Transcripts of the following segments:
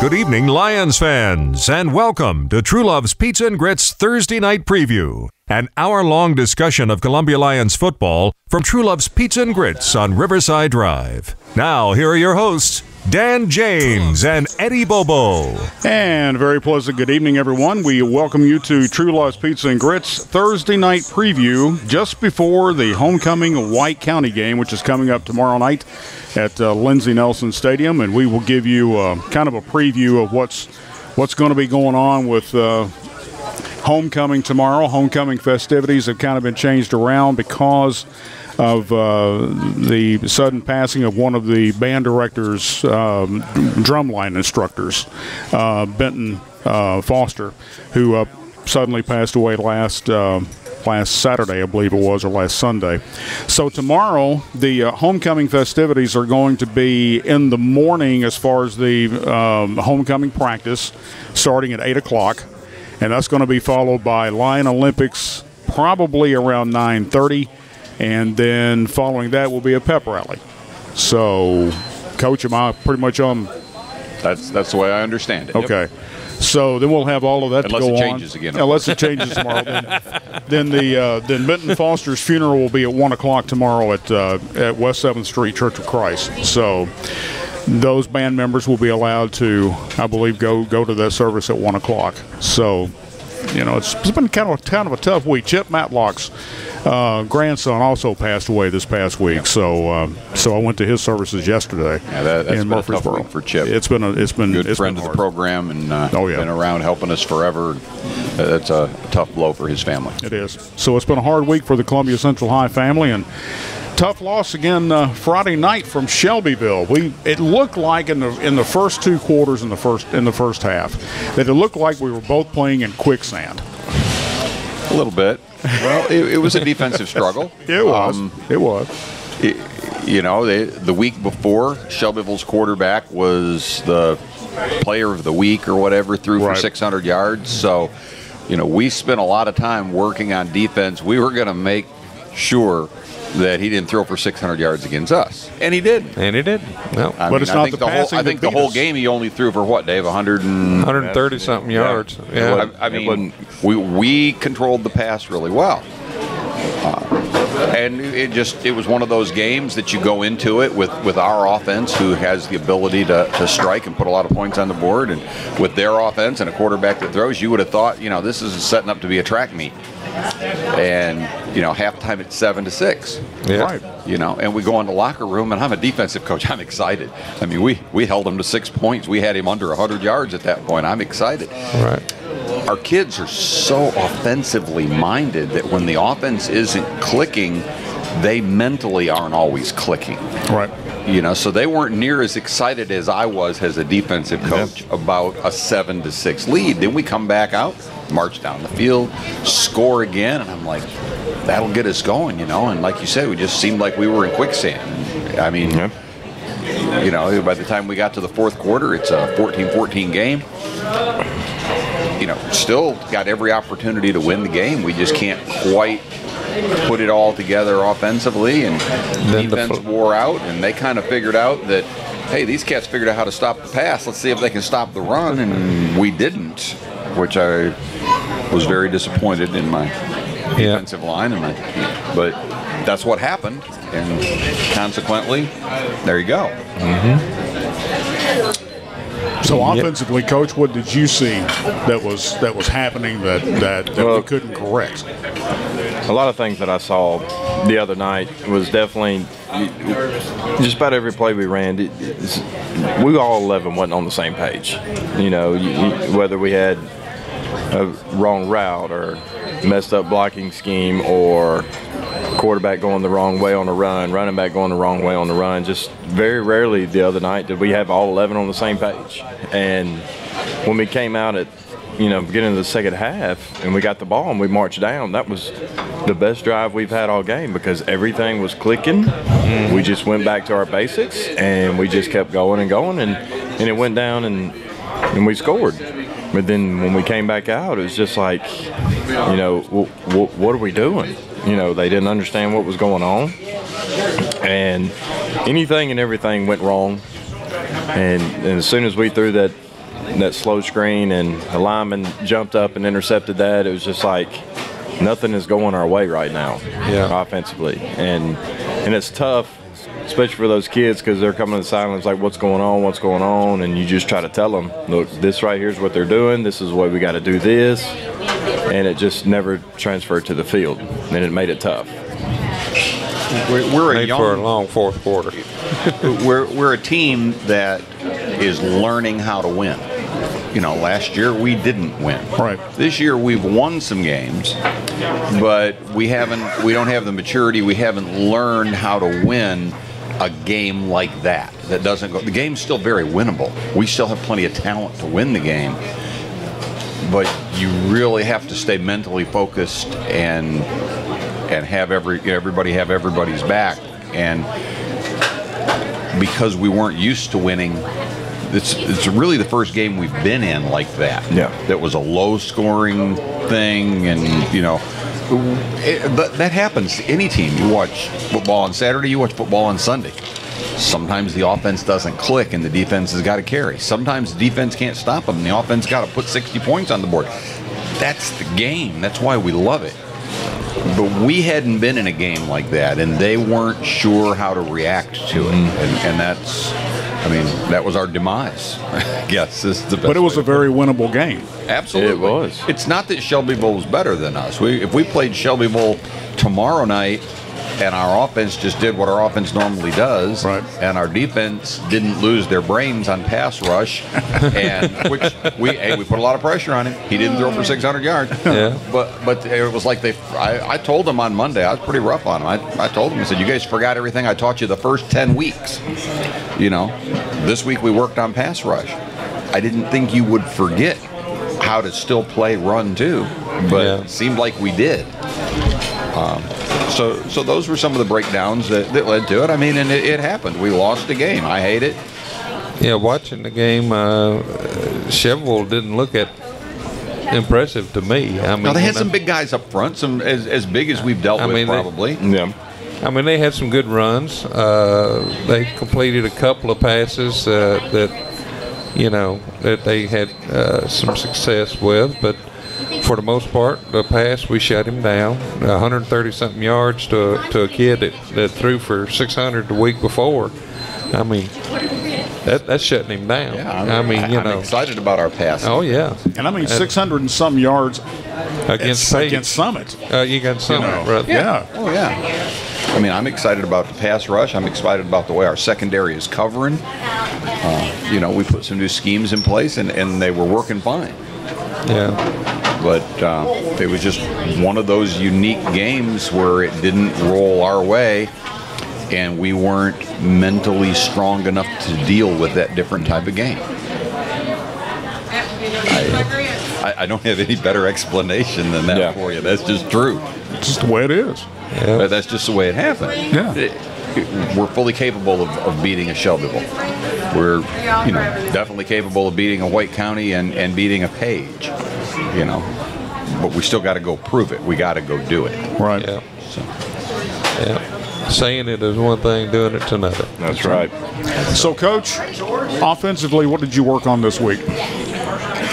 Good evening, Lions fans, and welcome to True Love's Pizza and Grits Thursday Night Preview, an hour-long discussion of Columbia Lions football from True Love's Pizza and Grits on Riverside Drive. Now, here are your hosts, Dan James and Eddie Bobo. And a very pleasant good evening, everyone. We welcome you to True Love's Pizza and Grits Thursday Night Preview just before the homecoming White County game, which is coming up tomorrow night at Lindsey Nelson Stadium. And we will give you kind of a preview of what's going to be going on with homecoming tomorrow. Homecoming festivities have kind of been changed around because of the sudden passing of one of the band director's drumline instructors, Benton Foster, who suddenly passed away last Saturday, I believe it was, or last Sunday. So tomorrow, the homecoming festivities are going to be in the morning as far as the homecoming practice, starting at 8 o'clock. And that's going to be followed by Lion Olympics probably around 9:30. And then following that will be a pep rally. So, Coach, am I pretty much on? That's the way I understand it. Okay. Yep. So then we'll have all of that to go on. Unless it changes again. Unless it changes tomorrow. Then Benton Foster's funeral will be at 1 o'clock tomorrow at West 7th Street Church of Christ. So those band members will be allowed to, I believe, go to that service at 1 o'clock. So, you know, it's been kind of a tough week. Chip Matlock's grandson also passed away this past week, so I went to his services yesterday. Yeah, that's in been Murfreesboro. A tough week for Chip. It's been good friend of the program and been around helping us forever. That's a tough blow for his family. It is. So it's been a hard week for the Columbia Central High family, and tough loss again Friday night from Shelbyville. It looked like in the first two quarters in the first half that it looked like we were both playing in quicksand. A little bit. Well, it was a defensive struggle. It was. The week before, Shelbyville's quarterback was the player of the week or whatever, threw for 600 yards. So, we spent a lot of time working on defense. We were going to make sure that he didn't throw for 600 yards against us, and he did. Well, but it's not the passing. I think the whole game he only threw for what, Dave? 130 something yards. Yeah. I mean, we controlled the pass really well, and it was one of those games that you go into it with our offense, who has the ability to strike and put a lot of points on the board, and with their offense and a quarterback that throws, you would have thought, this is setting up to be a track meet. And halftime it's 7-6. Yeah. Right. And we go in the locker room, and I'm a defensive coach. I'm excited. I mean, we held him to 6 points. We had him under 100 yards at that point. I'm excited. Right. Our kids are so offensively minded that when the offense isn't clicking, they mentally aren't always clicking. Right. So they weren't near as excited as I was as a defensive coach about a 7-6 lead. Then we come back out, march down the field, score again, and I'm like, that'll get us going, And like you said, we just seemed like we were in quicksand. I mean, by the time we got to the fourth quarter, it's a 14-14 game. Still got every opportunity to win the game. We just can't quite put it all together offensively, and defense wore out, and they kind of figured out that, hey, these cats figured out how to stop the pass. Let's see if they can stop the run, and we didn't, which I was very disappointed in my defensive line, but that's what happened, and consequently, there you go. Mm-hmm. So offensively, Coach, what did you see that was happening that we couldn't correct? A lot of things that I saw the other night was definitely just about every play we ran. We all 11 wasn't on the same page. Whether we had a wrong route or messed up blocking scheme, or quarterback going the wrong way on the run, running back going the wrong way on the run. Just very rarely the other night did we have all 11 on the same page. And when we came out at beginning of the second half and we got the ball and we marched down, that was the best drive we've had all game, because everything was clicking. We just went back to our basics and we just kept going and going, and it went down and we scored. But then when we came back out, it was just like, what are we doing? They didn't understand what was going on, and anything and everything went wrong. And as soon as we threw that that slow screen and the lineman jumped up and intercepted that, it was just like nothing is going our way right now offensively. And it's tough, especially for those kids, because they're coming to the sidelines like, what's going on? And you just try to tell them, look, this right here is what they're doing. This is the way we got to do this. And it just never transferred to the field, and it made it tough. We're for a long fourth quarter. we're a team that is learning how to win. You know, last year we didn't win. Right. This year we've won some games, but we don't have the maturity. We haven't learned how to win a game like that. That doesn't go. The game's still very winnable. We still have plenty of talent to win the game, but you really have to stay mentally focused and have everybody have everybody's back. And because we weren't used to winning, it's really the first game we've been in like that. Yeah. That was a low-scoring thing, and that happens to any team. You watch football on Saturday, you watch football on Sunday. Sometimes the offense doesn't click and the defense has got to carry. Sometimes the defense can't stop them and the offense got to put 60 points on the board. That's the game. That's why we love it. But we hadn't been in a game like that, and they weren't sure how to react to it. And that's, that was our demise. Yes, this is the best. But it was a very winnable game. Absolutely. It was. It's not that Shelbyville was better than us. If we played Shelbyville tomorrow night and our offense just did what our offense normally does, right, and our defense didn't lose their brains on pass rush, and which we put a lot of pressure on him. He didn't throw for 600 yards. Yeah. But it was like I told him on Monday, I was pretty rough on him. I told him, I said, you guys forgot everything I taught you the first 10 weeks. This week we worked on pass rush. I didn't think you would forget how to still play run too, but it seemed like we did. So those were some of the breakdowns that led to it. And it happened. We lost the game. I hate it. Yeah, watching the game, Shelbyville didn't look impressive to me. Now they had some big guys up front, some as big as we've dealt with probably. They had some good runs. They completed a couple of passes that they had some success with, but for the most part, the pass, we shut him down. 130-something yards to a kid that threw for 600 the week before. That's shutting him down. Yeah, I'm excited about our pass. Oh, yeah. And 600 and some yards against Summit. Against Summit, right? Yeah. Oh, yeah. I'm excited about the pass rush. I'm excited about the way our secondary is covering. We put some new schemes in place, and they were working fine. Yeah. But it was just one of those unique games where it didn't roll our way, and we weren't mentally strong enough to deal with that different type of game. I don't have any better explanation than that for you. That's just true. It's just the way it is. Yeah. That's just the way it happened. Yeah. We're fully capable of beating a Shelbyville. We're definitely capable of beating a White County and beating a Page. But we still got to go prove it. We got to go do it. Right. Yeah. Saying it is one thing, doing it's another. That's right. So, Coach, offensively, what did you work on this week?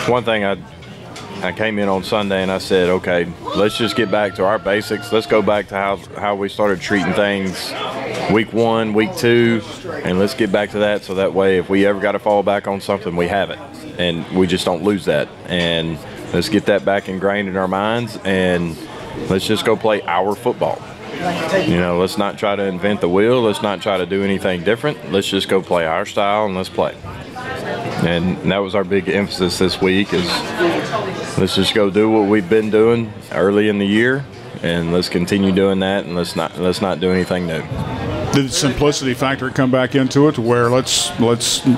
One thing I came in on Sunday and I said, okay, let's just get back to our basics. Let's go back to how we started treating things week 1, week 2, and let's get back to that so that way if we ever got to fall back on something, we have it. And we just don't lose that. And let's get that back ingrained in our minds, and let's just go play our football. Let's not try to invent the wheel. Let's not try to do anything different. Let's just go play our style and let's play. And that was our big emphasis this week is let's just go do what we've been doing early in the year, and let's continue doing that, and let's not do anything new. Did the simplicity factor come back into it to where let's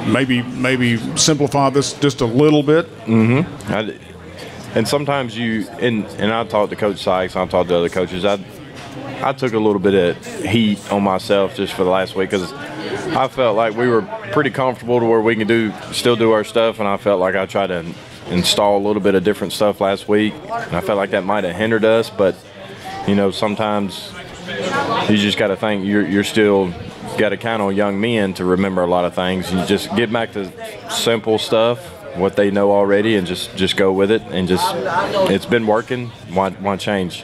maybe simplify this just a little bit? Mm-hmm. And sometimes and I talked to Coach Sykes, and I talked to other coaches. I took a little bit of heat on myself just for the last week because I felt like we were pretty comfortable to where we can still do our stuff, and I felt like I tried to install a little bit of different stuff last week, and I felt like that might have hindered us. But sometimes you just got to think you're still got to count on young men to remember a lot of things. You just get back to simple stuff what they know already and just go with it, and it's been working. Why change?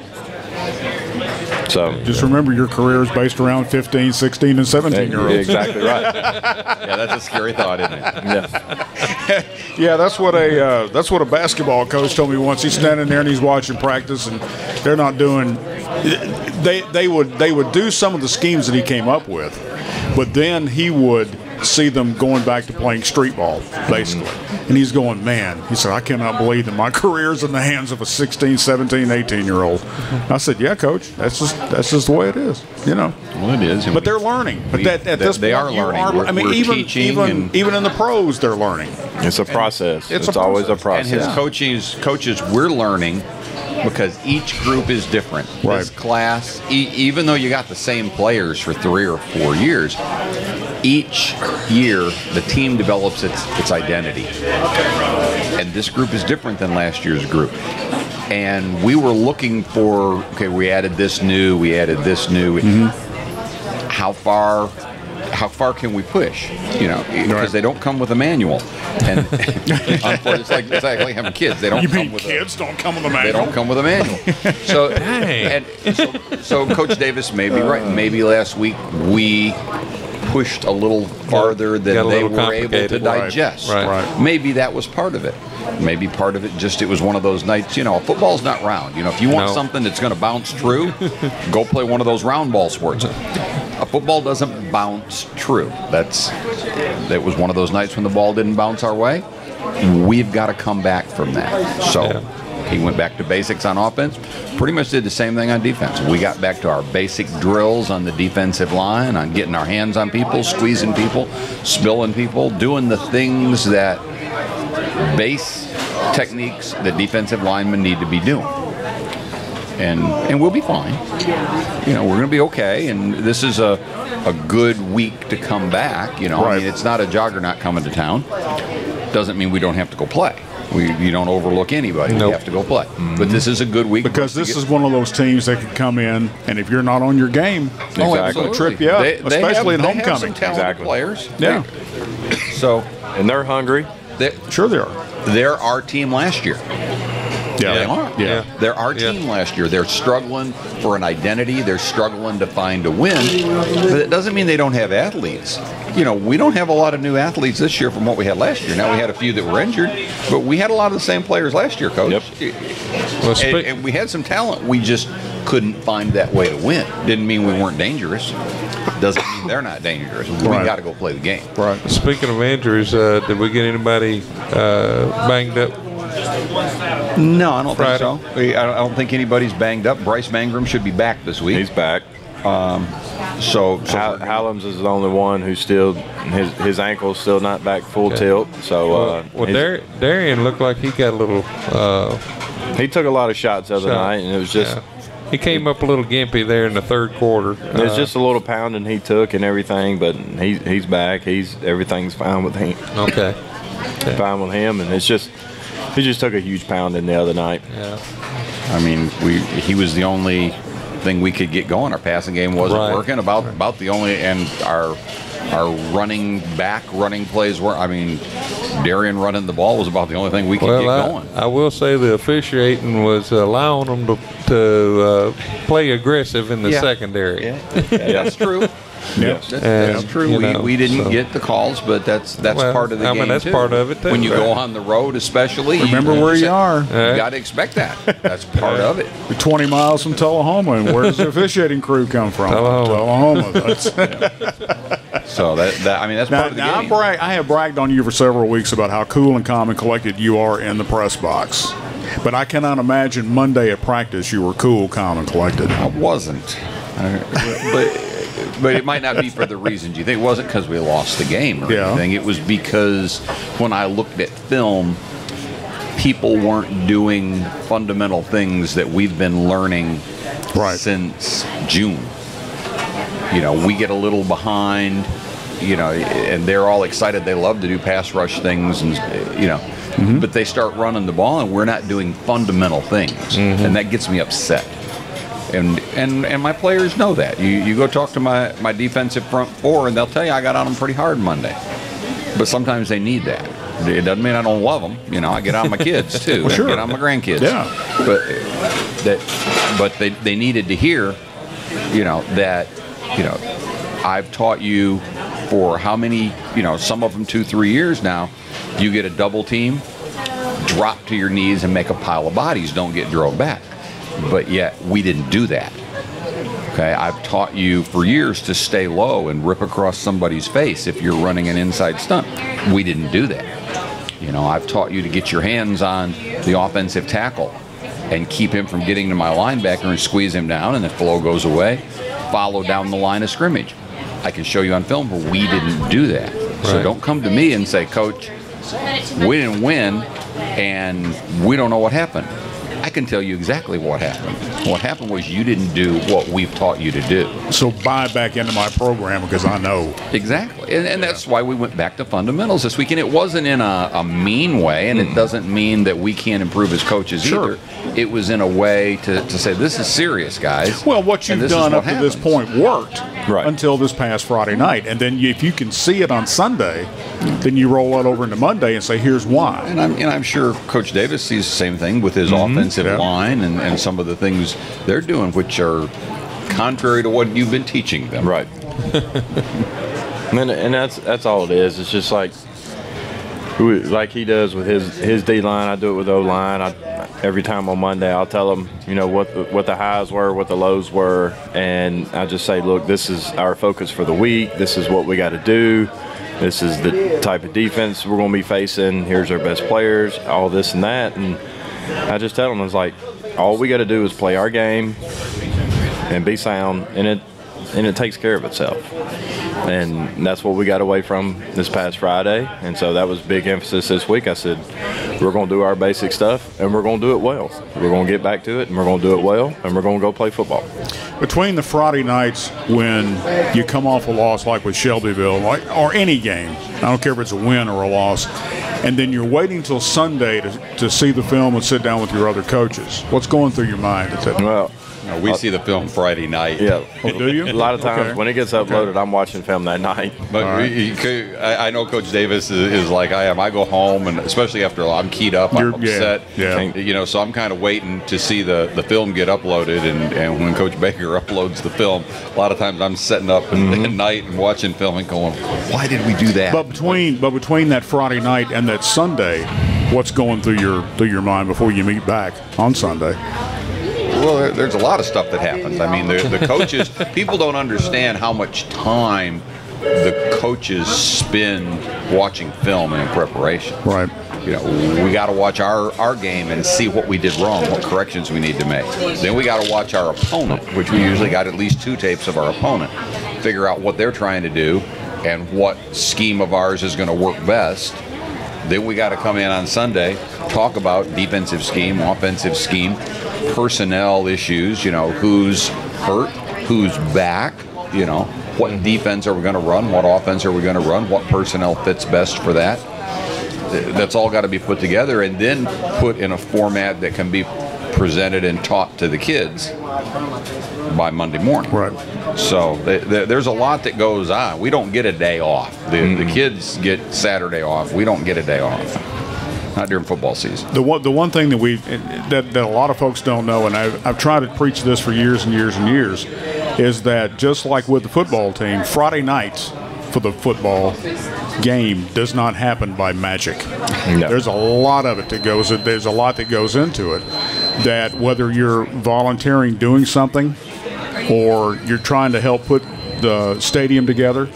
So just remember, your career is based around 15, 16, and 17-year-olds. Exactly right. Yeah, that's a scary thought, isn't it? Yeah. Yeah, that's what a basketball coach told me once. He's standing there and he's watching practice, and they're not doing. They would do some of the schemes that he came up with, but then he would see them going back to playing street ball, basically. And he's going, man, he said, I cannot believe that my career's in the hands of a 16, 17, 18-year-old. I said, yeah, coach, that's just the way it is, you know. Well, it is. But they're learning. But at this point, they are learning. We're teaching even in the pros, they're learning. It's a process. It's always a process. And his coaches, we're learning because each group is different. Right. This class, even though you got the same players for 3 or 4 years, each year the team develops its identity. And this group is different than last year's group. And we were looking for, okay, we added this new. How far can we push? You know, because they don't come with a manual. And it's like having kids. They don't. You come mean with kids don't come with a manual? They don't come with a manual. So Coach Davis may be right. Maybe last week we pushed a little farther than they were able to digest. Right. Maybe that was part of it. Maybe part of it it was one of those nights, you know, football's not round. You know, if you want something that's going to bounce true, go play one of those round ball sports. A football doesn't bounce true. That was one of those nights when the ball didn't bounce our way. We've got to come back from that. So he went back to basics on offense. Pretty much did the same thing on defense. We got back to our basic drills on the defensive line, on getting our hands on people, squeezing people, spilling people, doing the things that base techniques that defensive linemen need to be doing. And we'll be fine. You know, we're going to be okay. And this is a good week to come back. You know, I mean, it's not a juggernaut coming to town. Doesn't mean we don't have to go play. You don't overlook anybody. You have to go play. But this is a good week. Because this is one of those teams that can come in, and if you're not on your game, it's going to trip you up, especially at homecoming. They have some talented players. Yeah. And they're hungry. Sure they are. They're our team last year. Yeah, they are. Yeah. They're our team last year. They're struggling for an identity. They're struggling to find a win. But it doesn't mean they don't have athletes. You know, we don't have a lot of new athletes this year from what we had last year. Now, we had a few that were injured, but we had a lot of the same players last year, Coach. Yep. And we had some talent. We just couldn't find that way to win. Didn't mean we weren't dangerous. Doesn't mean they're not dangerous. We got to go play the game. Right. Speaking of injuries, did we get anybody banged up? No, I don't think so. I don't think anybody's banged up. Bryce Mangrum should be back this week. He's back. So Hallam's is the only one who's still his ankle's still not back full tilt. So Darian looked like he got a little. He took a lot of shots the other night, and it was just. He came up a little gimpy there in the third quarter. It's just a little pounding he took and everything, but he's back. Everything's fine with him. Okay. Fine with him, and it's just. He just took a huge pounding the other night. Yeah. I mean, he was the only thing we could get going. Our passing game wasn't working. About the only, and our running plays were. I mean, Darian running the ball was about the only thing we could get going. I will say the officiating was allowing them to play aggressive in the secondary. Yeah, that's true. Yes, that's true. We didn't get the calls, but that's part of the game. I mean, that's part of it too. When you go on the road, especially, remember where you are. You got to expect that. That's part of it. We're 20 miles from Tullahoma, and where does the officiating crew come from? Tullahoma. So I mean, that's part of the game. I have bragged on you for several weeks about how cool and calm and collected you are in the press box. But I cannot imagine Monday at practice you were cool, calm, and collected. I wasn't. But it might not be for the reasons you think. It wasn't because we lost the game or anything. It was because when I looked at film, people weren't doing fundamental things that we've been learning since June. You know, we get a little behind, you know, and they're all excited. They love to do pass rush things, and you know, but they start running the ball, and we're not doing fundamental things, and that gets me upset. And my players know that. You go talk to my defensive front four, and they'll tell you I got on them pretty hard Monday. But sometimes they need that. It doesn't mean I don't love them. You know, I get on my kids too. Well, sure. I get on my grandkids. Yeah. But they needed to hear, you know, that, you know, I've taught you for how many, you know, some of them 2-3 years now. You get a double team, drop to your knees and make a pile of bodies. Don't get drove back. But yet we didn't do that. Okay, I've taught you for years to stay low and rip across somebody's face if you're running an inside stunt. We didn't do that. You know, I've taught you to get your hands on the offensive tackle and keep him from getting to my linebacker and squeeze him down, and the flow goes away, follow down the line of scrimmage. I can show you on film where we didn't do that. Right. So don't come to me and say, Coach, we didn't win and we don't know what happened. I can tell you exactly what happened. What happened was you didn't do what we've taught you to do. So buy back into my program because I know. Exactly. And that's why we went back to fundamentals this week. And it wasn't in a mean way, and it doesn't mean that we can't improve as coaches either. It was in a way to say, this is serious, guys. Well, what you've done up to this point worked until this past Friday night. And then if you can see it on Sunday, then you roll it over into Monday and say, here's why. And I'm sure Coach Davis sees the same thing with his offensive line and some of the things they're doing, which are contrary to what you've been teaching them. Right. and that's all it is. It's just like he does with his D-line, I do it with O-line. Every time on Monday, I'll tell them, you know, what the highs were, what the lows were, and I just say, look, this is our focus for the week. This is what we got to do. This is the type of defense we're going to be facing. Here's our best players, all this and that. And I just tell them, it's like, all we got to do is play our game and be sound, and it takes care of itself. And that's what we got away from this past Friday. And so that was big emphasis this week. I said, we're going to do our basic stuff, and we're going to do it well. We're going to get back to it, and we're going to do it well, and we're going to go play football. Between the Friday nights when you come off a loss like with Shelbyville, or any game, I don't care if it's a win or a loss, and then you're waiting till Sunday to see the film and sit down with your other coaches, what's going through your mind at that? Well, no, we see the film Friday night. Yeah. Oh, do you? A lot of times when it gets uploaded, I'm watching film that night. But I know Coach Davis is like I am. I go home, and especially after I'm keyed up, I'm upset. Yeah. You know, so I'm kind of waiting to see the film get uploaded. And when Coach Baker uploads the film, a lot of times I'm setting up at night and watching film and going, why did we do that? But between that Friday night and that Sunday, what's going through your mind before you meet back on Sunday? Well, there's a lot of stuff that happens. I mean, the coaches, people don't understand how much time the coaches spend watching film and in preparation. Right. You know, we got to watch our game and see what we did wrong, what corrections we need to make. Then we got to watch our opponent, which we usually got at least 2 tapes of our opponent, figure out what they're trying to do and what scheme of ours is going to work best. Then we got to come in on Sunday, talk about defensive scheme, offensive scheme, personnel issues, you know, who's hurt, who's back, you know, what defense are we going to run, what offense are we going to run, what personnel fits best for that. That's all got to be put together and then put in a format that can be presented and taught to the kids by Monday morning. Right. So there's a lot that goes on. We don't get a day off. The kids get Saturday off. We don't get a day off. Not during football season. The one thing that a lot of folks don't know, and I've tried to preach this for years and years and years, is that just like with the football team, Friday nights for the football game does not happen by magic. No. There's a lot of it that goes. There's a lot that goes into it. That whether you're volunteering doing something, or you're trying to help put the stadium together.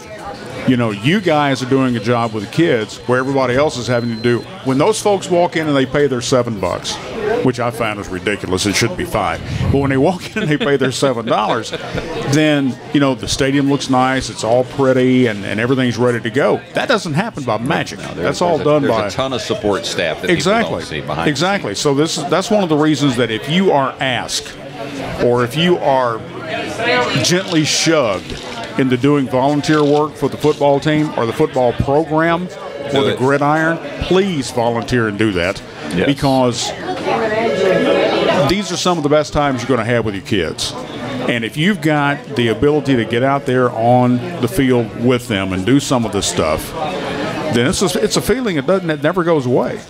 You know, you guys are doing a job with the kids where everybody else is having to do. When those folks walk in and they pay their $7, which I found is ridiculous, it should be $5. But when they walk in and they pay their $7, then, you know, the stadium looks nice, it's all pretty, and everything's ready to go. That doesn't happen by magic. No, that's all done by. There's a ton of support staff that people don't see behind. Exactly. So that's one of the reasons that if you are asked, or if you are gently shoved into doing volunteer work for the football team or the football program or the gridiron, please volunteer and do that. Yes. Because these are some of the best times you're going to have with your kids. And if you've got the ability to get out there on the field with them and do some of this stuff, then it's a feeling it never goes away.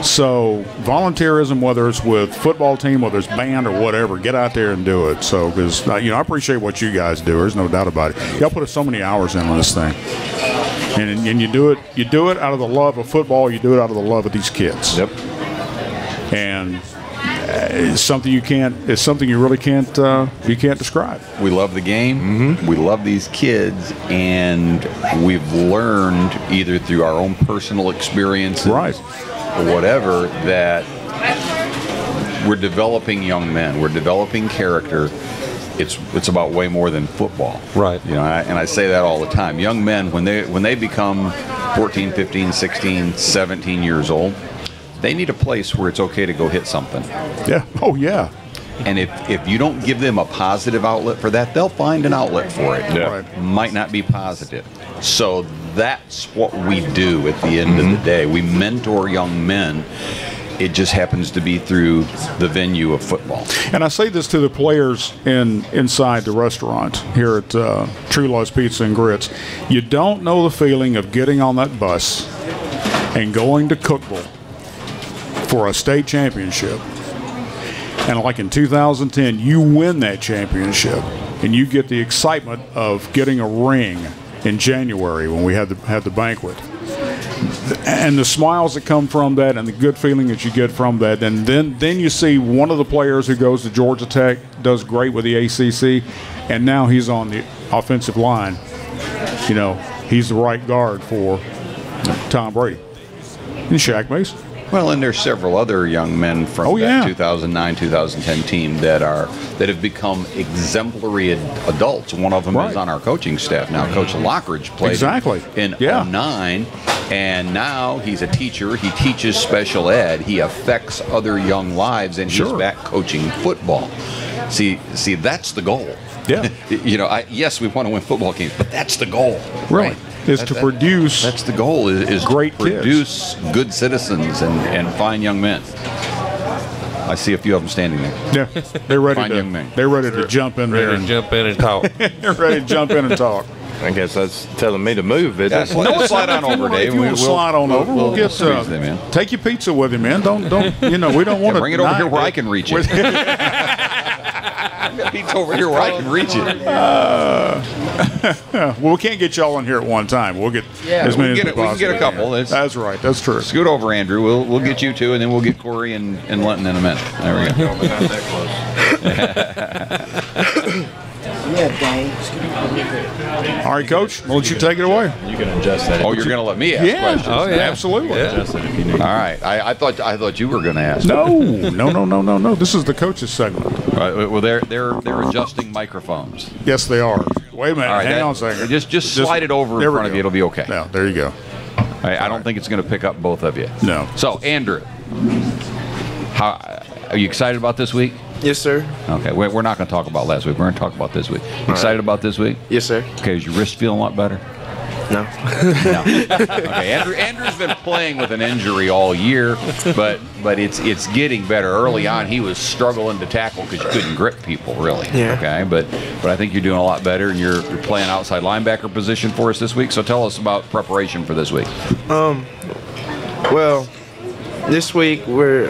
So volunteerism, whether it's with football team, whether it's band or whatever, get out there and do it. So because I appreciate what you guys do. There's no doubt about it. Y'all put so many hours in on this thing, and you do it out of the love of football. You do it out of the love of these kids. Yep. And it's something It's something you really can't describe. We love the game. We love these kids, and we've learned either through our own personal experiences, Right. or whatever, that we're developing young men. We're developing character. It's about way more than football. Right. And I say that all the time. Young men, when they become 14, 15, 16, 17 years old, they need a place where it's okay to go hit something. Yeah. Oh yeah. And if you don't give them a positive outlet for that, they'll find an outlet for it. Yeah. Right. Might not be positive. So that's what we do at the end of the day. We mentor young men. It just happens to be through the venue of football. And I say this to the players inside the restaurant here at True Love's Pizza and Grits. You don't know the feeling of getting on that bus and going to Cookeville for a state championship. And like in 2010, you win that championship, and you get the excitement of getting a ring in January when we had the banquet. And the smiles that come from that and the good feeling that you get from that. And then you see one of the players who goes to Georgia Tech, does great with the ACC, and now he's on the offensive line. He's the right guard for Tom Brady and Shaq Mason. Well, and there's several other young men from that 2009, 2010 team that have become exemplary adults. One of them is on our coaching staff now. Coach Lockridge played in 09, and now he's a teacher. He teaches special ed. He affects other young lives, and he's back coaching football. See, that's the goal. Yeah. Yes, we want to win football games, but that's the goal. Right. Is to produce. That's the goal. Is great to produce good citizens and fine young men. I see a few of them standing there. Yeah, they're ready Fine young men. They're ready to jump in there. Ready to jump in and talk. They're ready to jump in and talk. I guess that's telling me to move. Yeah, slide on over, Dave. If you want to slide on over, we'll get squeeze them in. take your pizza with you, man. Don't we don't want to bring it over here where I can reach it. Pizza over here where I can reach it. Well, we can't get y'all in here at one time. We'll get as many as we can get a couple. That's right. That's true. Scoot over, Andrew. We'll get you two, and then we'll get Corey and Lenton in a minute. There we go. Not that close. All right, Coach. We'll let you take it away. You can adjust that. Oh, you're going to let me ask questions? Oh, yeah. Absolutely. Adjust it if you need. All right. I thought you were going to ask. No. This is the coach's segment. All right, well, they're adjusting microphones. Yes, they are. Wait a minute. All right, Hang on a second. Just slide it over in front of you. It'll be okay. Yeah, there you go. I don't think it's going to pick up both of you. No. So, Andrew, are you excited about this week? Yes, sir. Okay, we're not going to talk about last week. We're going to talk about this week. Excited about this week? Yes, sir. Okay, is your wrist feeling a lot better? No. No. Okay, Andrew's been playing with an injury all year, but it's getting better. Early on, he was struggling to tackle because you couldn't grip people, really. Yeah. Okay, but I think you're doing a lot better, and you're playing outside linebacker position for us this week. So tell us about preparation for this week. Well, this week we're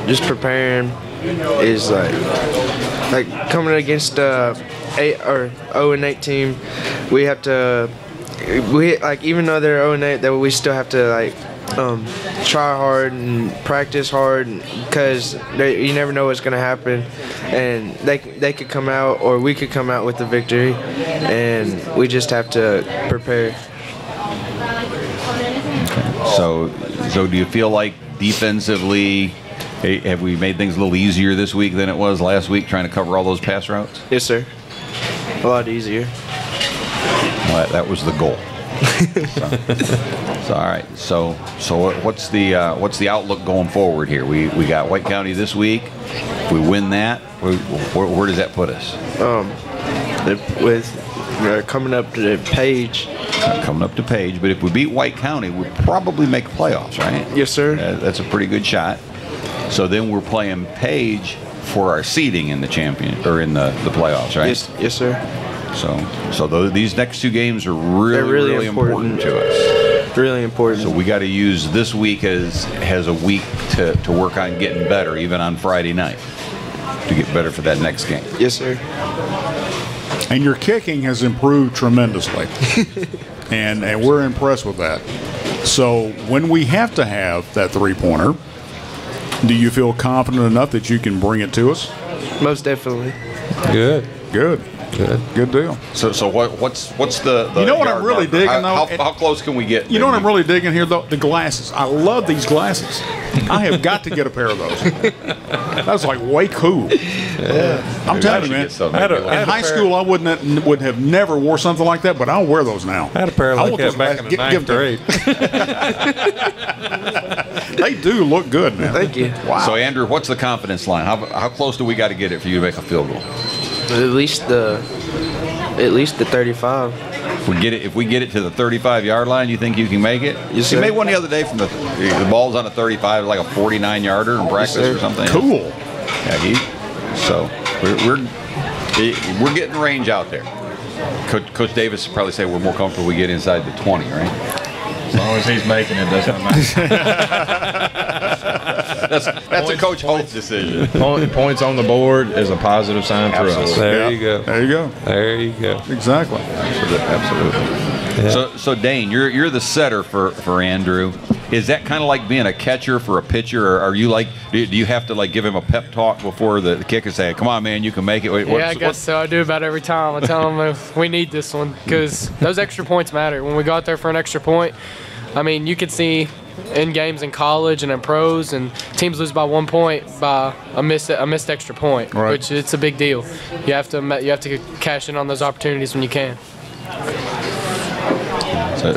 just preparing. Is like coming against 0-8 team, we have to even though they're 0-8, that we still have to try hard and practice hard because you never know what's going to happen, and they could come out or we could come out with the victory, and we just have to prepare. So do you feel like defensively? Hey, have we made things a little easier this week than it was last week trying to cover all those pass routes? Yes, sir. A lot easier. Well, that was the goal. So all right. So what's the outlook going forward here? We got White County this week. If we win that, where does that put us? Coming up to the Page. Coming up to Page, but if we beat White County, we'd probably make playoffs, right? Yes, sir. That's a pretty good shot. So then we're playing Page for our seeding in the in the playoffs, right? Yes, sir. So these next two games are really important to us. really important. So we got to use this week as a week to work on getting better, even on Friday night, to get better for that next game. Yes, sir. And your kicking has improved tremendously. and we're impressed with that. So when we have to have that three-pointer, do you feel confident enough that you can bring it to us? Most definitely. Good. Good deal. So what's the You know what yard I'm really marker? digging, though? How close can we get? You know what I'm really digging here, though? The glasses. I love these glasses. I have got to get a pair of those. That's like way cool. Yeah. I'm telling you, man. In high school, I would have never wore something like that, but I'll wear those now. I had a pair like that back in the ninth grade. They do look good, man. Thank you. Wow. So Andrew, what's the confidence line? How close do we got to get it for you to make a field goal? At least the 35. If we get it to the 35-yard line, you think you can make it? Yes, You sir. made one the other day from the ball's on a 35, like a 49-yarder in practice sir. or something. Cool. Yeah, so we're getting range out there. Coach Davis would probably say we're more comfortable we get inside the 20, right? As long as he's making it, doesn't matter. That's a Coach Holt's decision. Points on the board is a positive sign for us. There you go. There you go. There you go. Exactly. Absolutely. Yeah. So Dane, you're the setter for Andrew. Is that kind of like being a catcher for a pitcher, or are you like? Do you have to like give him a pep talk before the kick and say, "Come on, man, you can make it"? Yeah, I guess so. I do about every time. I tell them we need this one because those extra points matter. When we go out there for an extra point, I mean, you could see in games in college and in pros, and teams lose by 1 point by a missed extra point, right. which it's a big deal. You have to cash in on those opportunities when you can.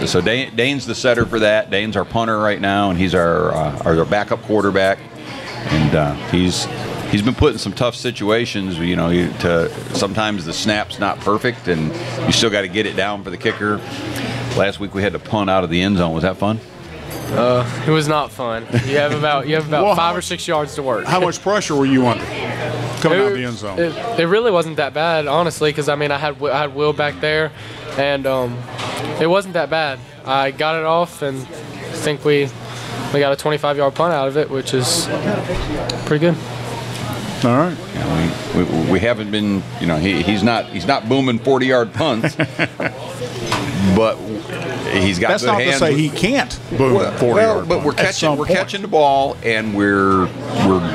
So Dane's the setter for that. Dane's our punter right now, and he's our backup quarterback. And he's been put in some tough situations. You know, sometimes the snap's not perfect, and you still got to get it down for the kicker. Last week we had to punt out of the end zone. Was that fun? It was not fun. You have about Well, 5 or 6 yards to work. How much pressure were you under coming out of the end zone? It really wasn't that bad, honestly, because I mean I had Will back there, and it wasn't that bad. I got it off, and I think we got a 25-yard punt out of it, which is pretty good. All right. Yeah, we haven't been. You know, he's not booming 40-yard punts, but he's got That's good not hands. to say he can't boom 40-yard but we're catching the ball, and we're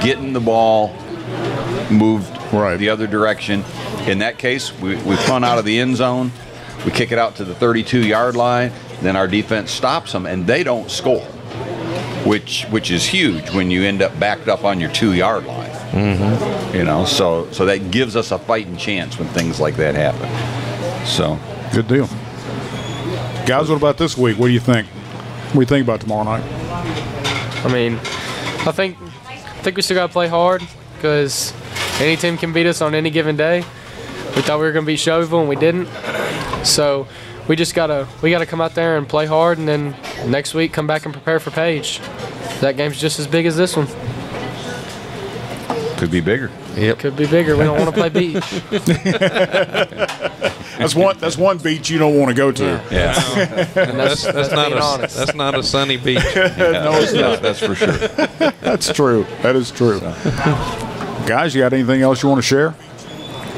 getting the ball moved the other direction. In that case, we punt out of the end zone, we kick it out to the 32-yard line, then our defense stops them, and they don't score, which is huge when you end up backed up on your 2-yard line. Mm-hmm. You know, so that gives us a fighting chance when things like that happen. So good deal. Guys, what about this week? What do you think? What do you think about tomorrow night? I mean, I think we still got to play hard because any team can beat us on any given day. We thought we were going to beat Shelbyville, and we didn't. So we gotta come out there and play hard, and then next week come back and prepare for Page. That game's just as big as this one. could be bigger. Yep. Could be bigger. We don't want to play beach. That's one beach you don't want to go to. Yeah. And that's not being honest. That's not a sunny beach. No, it's not. That's for sure. That's true. That is true. Guys, you got anything else you want to share?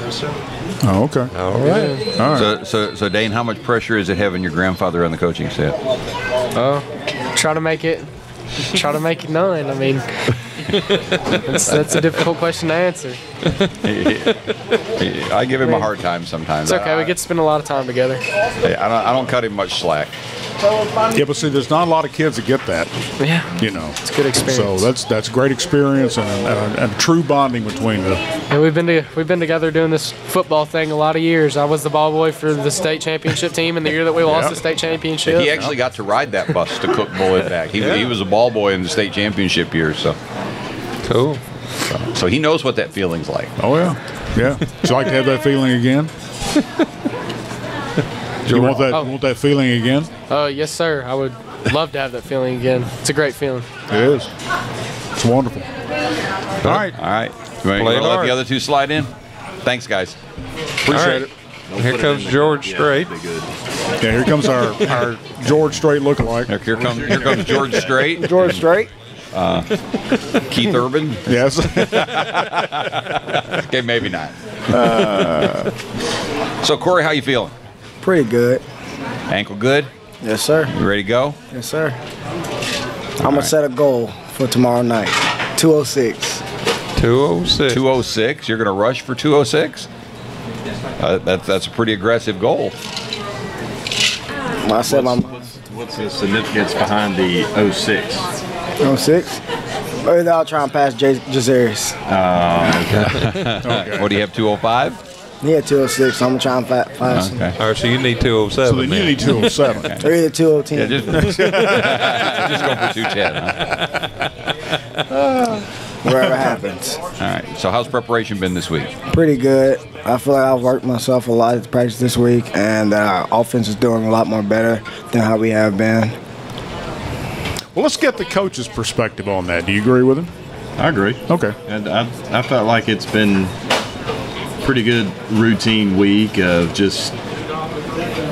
No, sir. Oh, okay. All right. All right. So Dane, how much pressure is it having your grandfather on the coaching staff? Try to make it none. I mean, that's a difficult question to answer. I give him a hard time sometimes. It's okay. We get to spend a lot of time together. I don't cut him much slack. Yeah, but see, there's not a lot of kids that get that. Yeah. You know, It's a good experience. so that's great experience and true bonding between them. Yeah, we've been together doing this football thing a lot of years. I was the ball boy for the state championship team in the year that we lost the state championship. He actually got to ride that bus to Cook Bullet back. He was a ball boy in the state championship year, so Cool. so he knows what that feeling's like. Oh yeah, yeah. Would you like to have that feeling again? You want that feeling again? Yes, sir. I would love to have that feeling again. It's a great feeling. It is. It's wonderful. All right. All right. You want to let the other two slide in? Thanks, guys. Appreciate it. Here comes George Strait. Yeah, here comes our George Strait lookalike. Here comes George Strait. George Strait. Keith Urban. Yes. Okay, maybe not. So, Corey, how you feeling? Pretty good. Ankle good? Yes, sir. You ready to go? Yes, sir. I'm going to set a goal for tomorrow night. 206. 206. 206. You're going to rush for 206? That's a pretty aggressive goal. I said What's the significance behind the 06? 06? Maybe I'll try and pass Jazarius. Okay. What do you have, 205? He had 206, so I'm going to try and pass him. Okay. All right, so you need 207. So then you need 207. Okay. Or either 210. Yeah, just go for 210. Huh? Whatever happens. All right. So how's preparation been this week? Pretty good. I feel like I've worked myself a lot at practice this week, and our offense is doing a lot more better than how we have been. Well, let's get the coach's perspective on that. Do you agree with him? I agree. Okay. And I felt like it's been pretty good routine week of just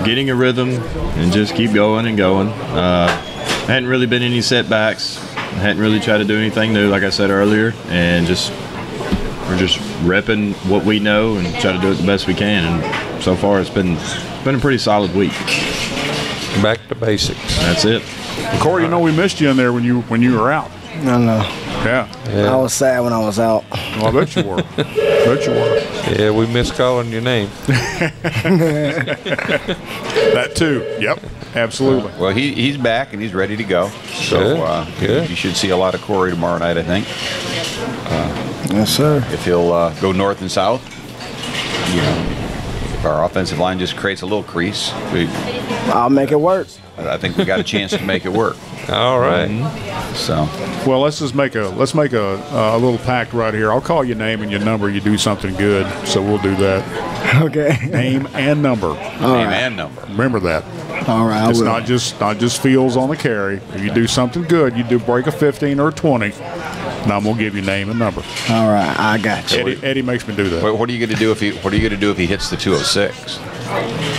getting a rhythm and just keep going and going. Hadn't really been any setbacks. Hadn't really tried to do anything new, like I said earlier, and we're just repping what we know and try to do it the best we can. And so far, it's been a pretty solid week. Back to basics. That's it. Corey, you know we missed you in there when you were out. I know. Yeah. I was sad when I was out. Well, I bet you were. Bet you were. Yeah, we missed calling your name. That too. Yep. Absolutely. Well, he's back and he's ready to go. So Good. you should see a lot of Corey tomorrow night, I think. Yes, sir. If he'll go north and south, if our offensive line just creates a little crease, I'll make it work. I think we got a chance to make it work. All right. So, Well, let's make a little pact right here. I'll call your name and your number. You do something good, so we'll do that. Okay. Name and number. name and number. Remember that. All right. I It's will. not just feels on the carry. If you do something good, you do break a 15 or a 20. And I'm gonna give you name and number. All right. I got you. Eddie makes me do that. What are you going to do if he hits the 206?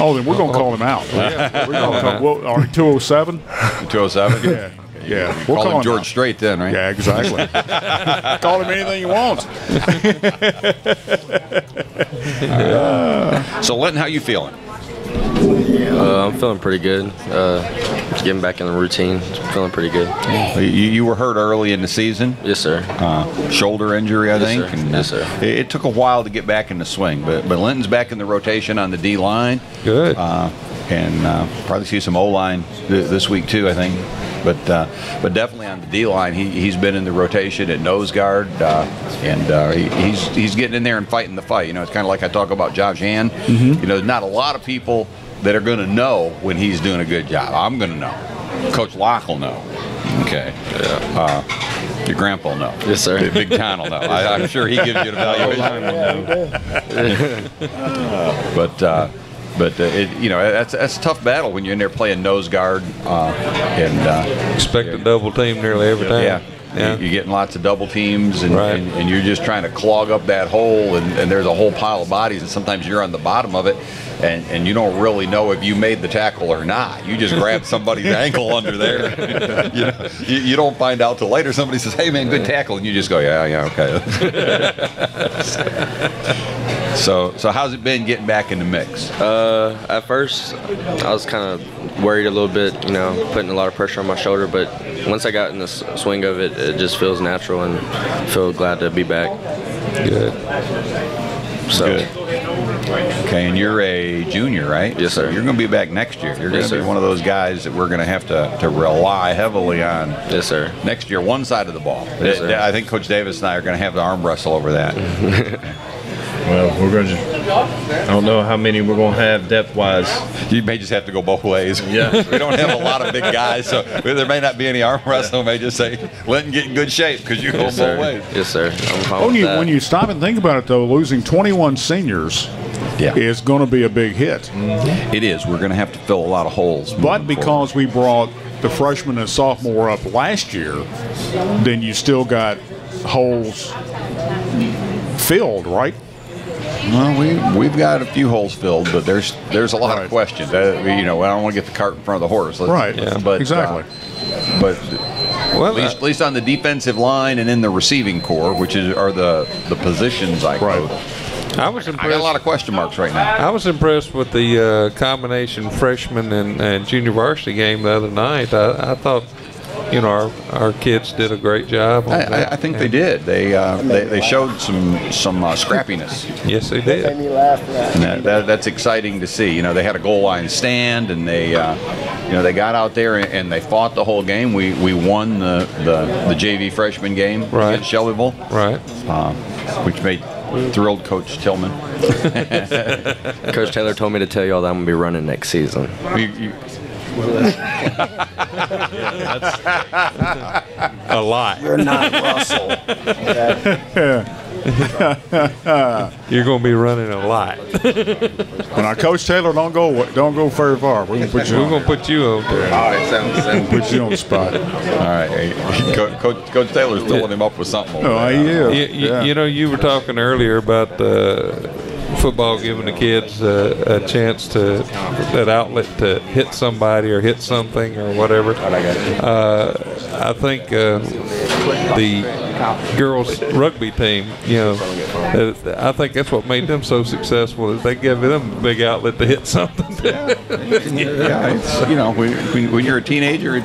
Oh, then we're gonna call him out. Yeah. We're gonna call 207. 207? Yeah. Yeah. We'll Call him him George out. Strait then, right? Yeah, exactly. Call him anything you want. So, Linton, how you feeling? I'm feeling pretty good. Getting back in the routine. Feeling pretty good. You were hurt early in the season. Yes, sir. Shoulder injury, I think. Sir. And, Yes, sir. It took a while to get back in the swing, but Linton's back in the rotation on the D line. Good. And probably see some O-line this week too, I think. But definitely on the D-line, he's been in the rotation at nose guard, and he's getting in there and fighting the fight. It's kind of like I talk about Josh Hand. Mm-hmm. There's not a lot of people that are going to know when he's doing a good job. I'm going to know. Coach Locke will know. Okay. Yeah. Your grandpa will know. Yes, sir. Big Con will know. I'm sure he gives you an evaluation. But that's a tough battle when you're in there playing nose guard and Expect a double team nearly every time. yeah. Yeah. You're getting lots of double teams, and, Right. and you're just trying to clog up that hole, and there's a whole pile of bodies, and sometimes you're on the bottom of it, and you don't really know if you made the tackle or not. You just grab somebody's ankle under there. You don't find out till later. Somebody says, "Hey, man, good tackle," and you just go, "Yeah, okay." So how's it been getting back in the mix? At first, I was kind of worried a little bit, putting a lot of pressure on my shoulder. But once I got in the swing of it, it just feels natural, and I feel glad to be back. Good. So, Good. Okay, and you're a junior, right? Yes, sir. So you're going to be back next year. You're going Yes, to be sir. one of those guys that we're going to have to rely heavily on. Yes, sir. Next year, one side of the ball. Yes, sir. I think Coach Davis and I are going to have to arm wrestle over that. Well, we're going to. I don't know how many we're going to have depth-wise. You may just have to go both ways. Yeah. We don't have a lot of big guys, so there may not be any arm wrestling. We may just say, Linton, get in good shape because you go Yes, both sir. ways. Yes, sir. I'm fine with that. When you stop and think about it, though, losing 21 seniors is going to be a big hit. It is. We're going to have to fill a lot of holes. But because we brought the freshman and sophomore up last year, then you still got holes filled, right? Well, we've got a few holes filled, but there's a lot of questions. I don't want to get the cart in front of the horse. But exactly. But at least on the defensive line and in the receiving core, which are the positions I quote. I was impressed. I got a lot of question marks right now. I was impressed with the combination freshman and junior varsity game the other night. I thought, our kids did a great job on that. I think they did. They showed some scrappiness. Yes, they did. Made me laugh for that. And that's exciting to see. They had a goal line stand, and they got out there and they fought the whole game. We won the JV freshman game against Shelbyville, right? Which made thrilled Coach Tillman. Coach Taylor told me to tell y'all that I'm gonna be running next season. A lot. You're not Russell. You're going to be running a lot. Now, Coach Taylor, don't go very far. We're going to put you on there. All right, sounds put you on the spot. All right, Coach Taylor's filling him up with something. You were talking earlier about football giving the kids a chance that outlet to hit somebody or hit something or whatever. I think the girls rugby team, I think that's what made them so successful, is they give them a big outlet to hit something. When you're a teenager, it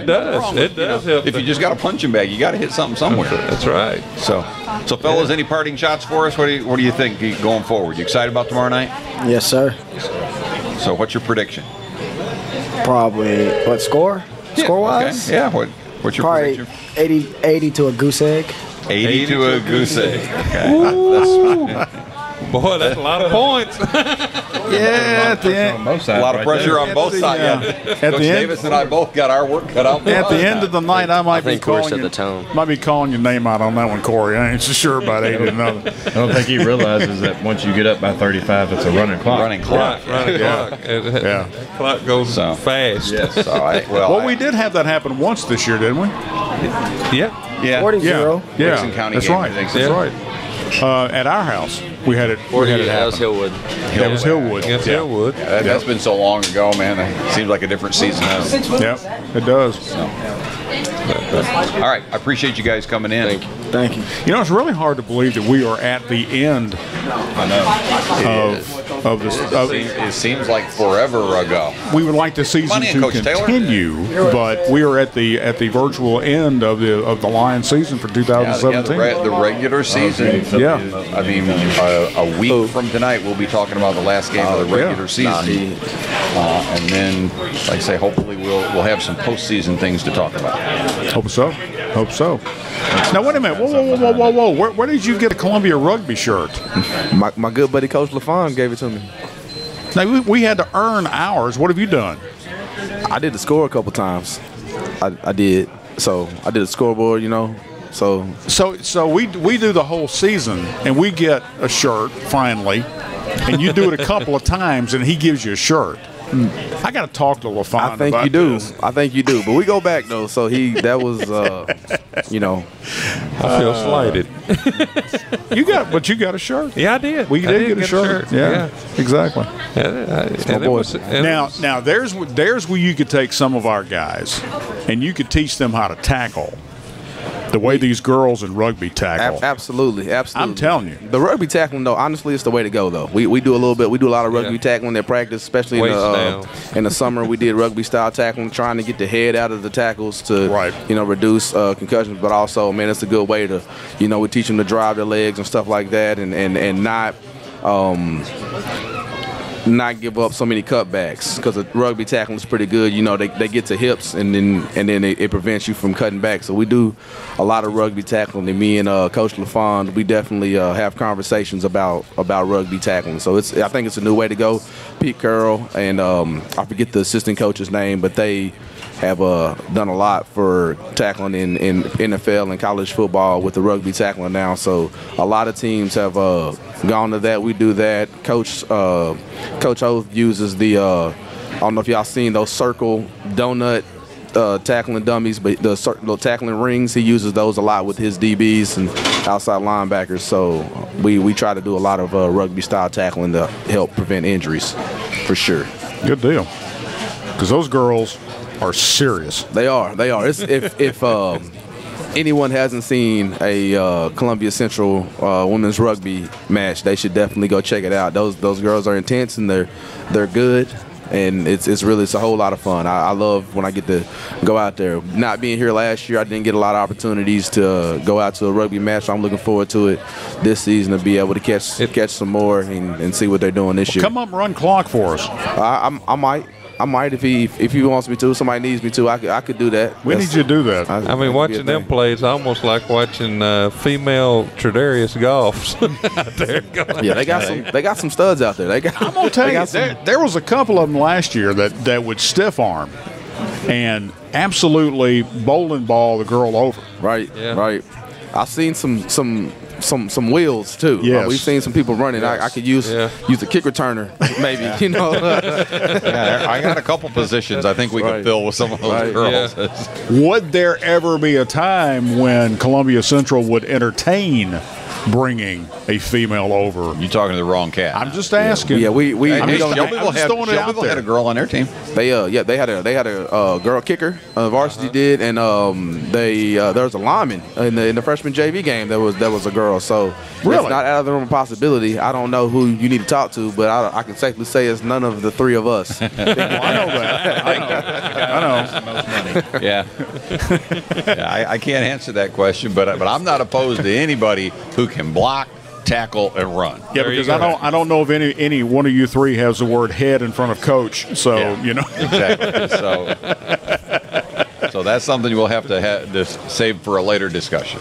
does. It does help. If you just got a punching bag, you got to hit something somewhere. That's right. So fellas, any parting shots for us? What do you think going forward? You excited about tomorrow night? Yes, sir. So what's your prediction? Probably what score? Score-wise? Okay. Yeah. What's your prediction? 80 to a goose egg. 80 to a goose egg. Okay. Boy, that's a lot of points. Yeah, at the end. A lot of pressure on both sides. At Coach the end, Davis and I both got our work cut out. At the end of the night, I might be calling your name out on that one, Corey. I ain't so sure about 80 to nothing. I don't think he realizes that once you get up by 35, it's a running clock. Running clock. Yeah. Clock goes fast. Yes. We did have that happen once this year, didn't we? Yeah. 40-0. Yeah. Dixon County That's game, right. I think. That's right. At our house, we had it. That was Hillwood. That was Hillwood. Against Hillwood. Yeah, that's been so long ago, man. It seems like a different season now. Yep, it does. All right, I appreciate you guys coming in. Thank you. It's really hard to believe that we are at the end of this. It seems like forever ago. We would like the season to Coach continue, but we are at the virtual end of the Lions season for 2017. The regular season. I mean, a week from tonight, we'll be talking about the last game of the regular season, and then, like I say, hopefully we'll have some postseason things to talk about. Hope so. Now, wait a minute. Whoa. Where did you get a Columbia rugby shirt? My good buddy, Coach LaFon, gave it to me. Now, we had to earn ours. What have you done? I did the score a couple times. I did. So, I did a scoreboard, So we do the whole season, and we get a shirt, finally, and you do it a couple of times, and he gives you a shirt. I got to talk to LaFon. I think you do. I think you do. But we go back though. So that was, I feel slighted. You got a shirt. Yeah, I did. We did get a shirt. Yeah, exactly. Now there's where you could take some of our guys, and you could teach them how to tackle. The way these girls in rugby tackle. Absolutely. I'm telling you. The rugby tackling, though, honestly, it's the way to go, though. We do a little bit. We do a lot of rugby tackling at practice, especially in the summer. We did rugby-style tackling, trying to get the head out of the tackles to, reduce concussions. But also, man, it's a good way to, we teach them to drive their legs and stuff like that and not give up so many cutbacks, because the rugby tackling is pretty good. They get to hips and then it prevents you from cutting back. So we do a lot of rugby tackling, and me and Coach LaFon, we definitely have conversations about rugby tackling. So I think it's a new way to go. Pete Curl and I forget the assistant coach's name, but they have done a lot for tackling in NFL and college football with the rugby tackling now. So a lot of teams have gone to that. We do that. Coach Oath uses the I don't know if y'all seen those circle donut tackling dummies, but the tackling rings, he uses those a lot with his DBs and outside linebackers. So we try to do a lot of rugby-style tackling to help prevent injuries, for sure. Good deal. Because those girls are serious. They are. If anyone hasn't seen a Columbia Central women's rugby match, they should definitely go check it out. Those girls are intense and they're good, and it's a whole lot of fun. I love when I get to go out there. Not being here last year, I didn't get a lot of opportunities to go out to a rugby match. So I'm looking forward to it this season to be able to catch some more and see what they're doing this year. Come up and run clock for us. I might if he wants me to. Somebody needs me to. I could do that. We need you to do that. I mean, watching them play is almost like watching female Tredarius Goffs out there. Yeah, they got some studs out there. I'm gonna tell you, there was a couple of them last year that would stiff arm and absolutely bowling ball the girl over. Right. Yeah. Right. I've seen some wheels too. Yes. We've seen some people running. Yes. I could use a kick returner, maybe. I got a couple positions I think we could fill with some of those girls. Yeah. Would there ever be a time when Columbia Central would entertain bringing a female over? You talking to the wrong cat? I'm just asking. Yeah, Shelbyville had a girl on their team. They had a girl kicker. Varsity did, and there was a lineman in the freshman JV game that was a girl. So really, it's not out of the realm of possibility. I don't know who you need to talk to, but I can safely say it's none of the three of us. Well, I know that. I know. Yeah. I can't answer that question, but I'm not opposed to anybody who can block, tackle, and run. Yeah, because I don't know if any one of you three has the word head in front of coach. So exactly. So that's something we'll have to save for a later discussion.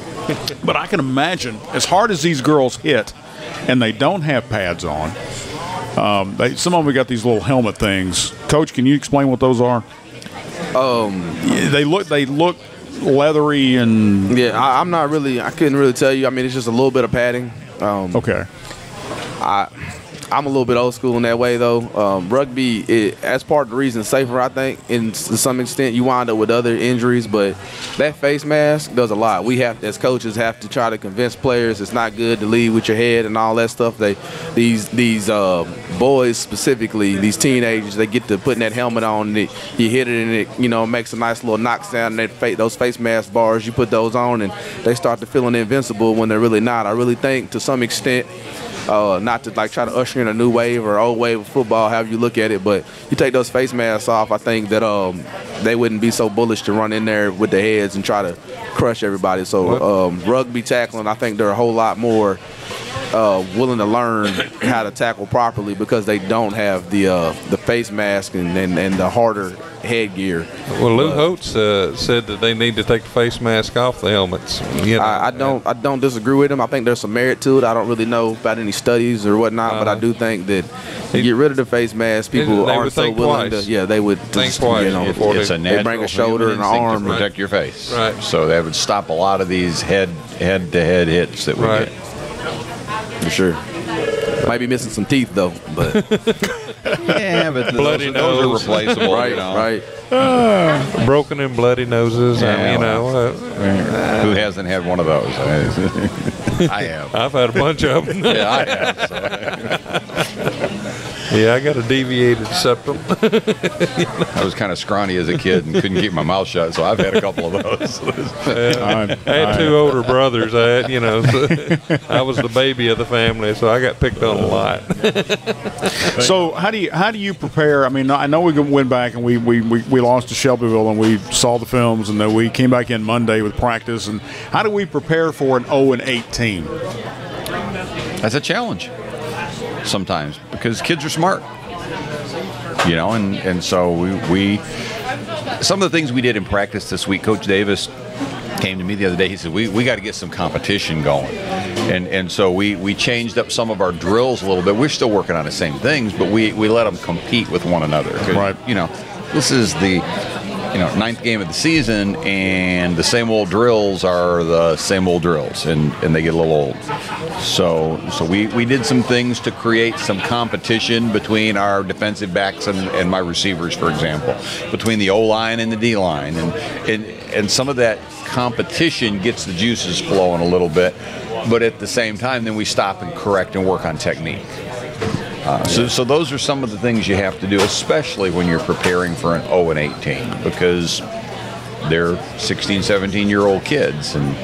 But I can imagine, as hard as these girls hit, and they don't have pads on. Some of them got these little helmet things. Coach, can you explain what those are? They look leathery and I couldn't really tell you. I mean, it's just a little bit of padding. Okay. I'm a little bit old school in that way, though. Rugby, as part of the reason, safer, I think, to some extent. You wind up with other injuries, but that face mask does a lot. We have, as coaches, have to try to convince players it's not good to lead with your head and all that stuff. These boys specifically, these teenagers, they get to putting that helmet on, and you hit it, and it makes a nice little knock sound. And those face mask bars, you put those on, and they start to feeling invincible when they're really not. I really think, to some extent, not to try to usher in a new wave or old wave of football, however you look at it, but you take those face masks off, I think that they wouldn't be so bullish to run in there with their heads and try to crush everybody. So rugby tackling, I think they're a whole lot more willing to learn how to tackle properly because they don't have the face mask and the harder headgear. Well, Lou Holtz said that they need to take the face mask off the helmets. I don't disagree with him. I think there's some merit to it. I don't really know about any studies or whatnot, but I do think that you get rid of the face mask, people aren't so willing to. Yeah, they would think twice. It's a natural bring a shoulder and an arm to protect your face. Right. So that would stop a lot of these head-to-head hits that we get. For sure. Might be missing some teeth though, but yeah, but bloody those are replaceable. Right. Broken and bloody noses. Yeah, who hasn't had one of those? I have. I've had a bunch of them. Yeah, I have. So. Yeah, I got a deviated septum. I was kind of scrawny as a kid and couldn't keep my mouth shut, so I've had a couple of those. I had two older brothers. I was the baby of the family, so I got picked on a lot. So how do you prepare? I mean, I know we went back and we lost to Shelbyville and we saw the films, and then we came back in Monday with practice. And how do we prepare for an 0-8 team? That's a challenge sometimes because kids are smart, and so we some of the things we did in practice this week. Coach Davis came to me the other day. He said we got to get some competition going, and so we changed up some of our drills a little bit. We're still working on the same things, but we let them compete with one another. Right. This is the ninth game of the season, and the same old drills are the same old drills, and they get a little old. So we did some things to create some competition between our defensive backs and my receivers, for example, between the O-line and the D-line, and some of that competition gets the juices flowing a little bit, but at the same time, then we stop and correct and work on technique. So those are some of the things you have to do, especially when you're preparing for an 0-8 team, because they're 16, 17-year-old kids, and